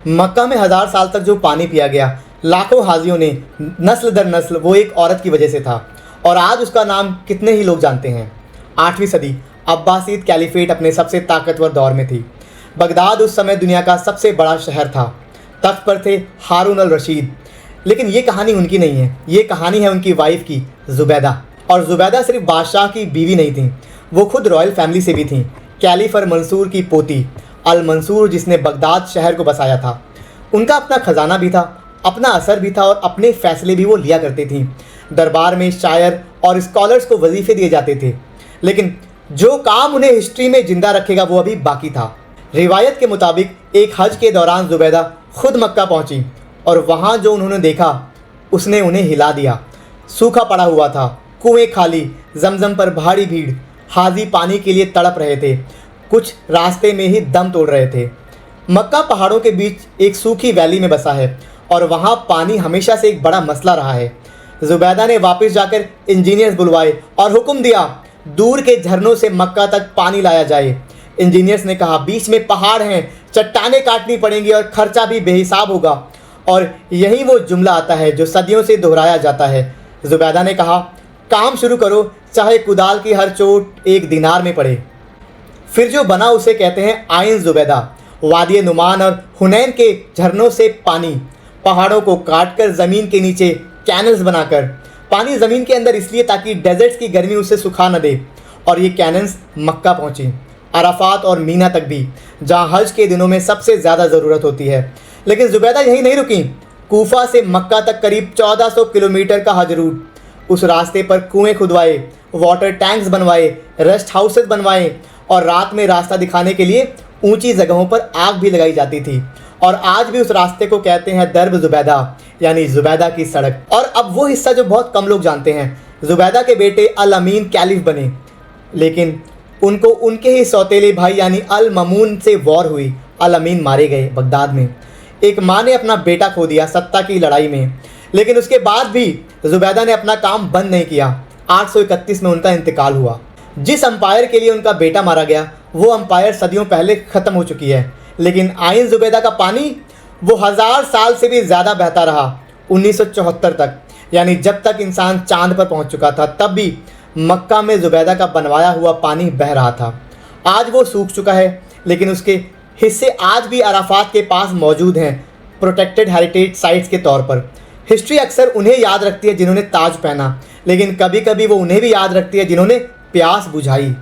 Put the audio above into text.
मक्का में 1000 साल तक जो पानी पिया गया, लाखों हाजियों ने नस्ल दर नस्ल, वो एक औरत की वजह से था। और आज उसका नाम कितने ही लोग जानते हैं। 8वीं सदी, अब्बासीद कैलिफेट अपने सबसे ताकतवर दौर में थी। बगदाद उस समय दुनिया का सबसे बड़ा शहर था। तख्त पर थे हारून अल रशीद। लेकिन ये कहानी उनकी नहीं है, ये कहानी है उनकी वाइफ की, ज़ुबैदा। और ज़ुबैदा सिर्फ बादशाह की बीवी नहीं थी, वो खुद रॉयल फैमिली से भी थी। कैलिफर मंसूर की पोती अल मंसूर, जिसने बगदाद शहर को बसाया था। उनका अपना खजाना भी था, अपना असर भी था और अपने फैसले भी वो लिया करती थी। दरबार में शायर और स्कॉलर्स को वजीफे दिए जाते थे। लेकिन जो काम उन्हें हिस्ट्री में जिंदा रखेगा वो अभी बाकी था। रिवायत के मुताबिक एक हज के दौरान ज़ुबैदा खुद मक्का पहुंची और वहां जो उन्होंने देखा उसने उन्हें हिला दिया। सूखा पड़ा हुआ था, कुएं खाली, जमजम पर भारी भीड़, हाजी पानी के लिए तड़प रहे थे, कुछ रास्ते में ही दम तोड़ रहे थे। मक्का पहाड़ों के बीच एक सूखी वैली में बसा है और वहाँ पानी हमेशा से एक बड़ा मसला रहा है। ज़ुबैदा ने वापस जाकर इंजीनियर्स बुलवाए और हुक्म दिया दूर के झरनों से मक्का तक पानी लाया जाए। इंजीनियर्स ने कहा बीच में पहाड़ हैं, चट्टानें काटनी पड़ेंगी और खर्चा भी बेहिसाब होगा। और यही वो जुमला आता है जो सदियों से दोहराया जाता है। ज़ुबैदा ने कहा काम शुरू करो, चाहे कुदाल की हर चोट 1 दिनार में पड़े। फिर जो बना उसे कहते हैं आइन ज़ुबैदा। वादी नुमान और हुनैन के झरनों से पानी, पहाड़ों को काटकर ज़मीन के नीचे कैनल्स बनाकर, पानी ज़मीन के अंदर इसलिए ताकि डेजर्ट्स की गर्मी उसे सुखा न दे। और ये कैनल्स मक्का पहुँची, अराफात और मीना तक भी, जहाँ हज के दिनों में सबसे ज़्यादा ज़रूरत होती है। लेकिन ज़ुबैदा यहीं नहीं रुकी। कूफा से मक्का तक करीब 1400 किलोमीटर का हज रूट। उस रास्ते पर कुएँ खुदवाए, वाटर टैंक्स बनवाए, रेस्ट हाउसेस बनवाए और रात में रास्ता दिखाने के लिए ऊंची जगहों पर आग भी लगाई जाती थी। और आज भी उस रास्ते को कहते हैं दरब ज़ुबैदा, यानी ज़ुबैदा की सड़क। और अब वो हिस्सा जो बहुत कम लोग जानते हैं, ज़ुबैदा के बेटे अल अमीन कैलिफ बने, लेकिन उनको उनके ही सौतेले भाई यानी अल ममून से वॉर हुई। अल अमीन मारे गए बगदाद में। एक माँ ने अपना बेटा खो दिया सत्ता की लड़ाई में। लेकिन उसके बाद भी ज़ुबैदा ने अपना काम बंद नहीं किया। 831 में उनका इंतकाल हुआ। जिस अंपायर के लिए उनका बेटा मारा गया वो अंपायर सदियों पहले ख़त्म हो चुकी है। लेकिन आइन ज़ुबैदा का पानी वो 1000 साल से भी ज़्यादा बहता रहा। 1974 तक, यानी जब तक इंसान चांद पर पहुंच चुका था, तब भी मक्का में ज़ुबैदा का बनवाया हुआ पानी बह रहा था। आज वो सूख चुका है, लेकिन उसके हिस्से आज भी अराफात के पास मौजूद हैं, प्रोटेक्टेड हेरिटेज साइट्स के तौर पर। हिस्ट्री अक्सर उन्हें याद रखती है जिन्होंने ताज पहना, लेकिन कभी कभी वो उन्हें भी याद रखती है जिन्होंने प्यास बुझाई।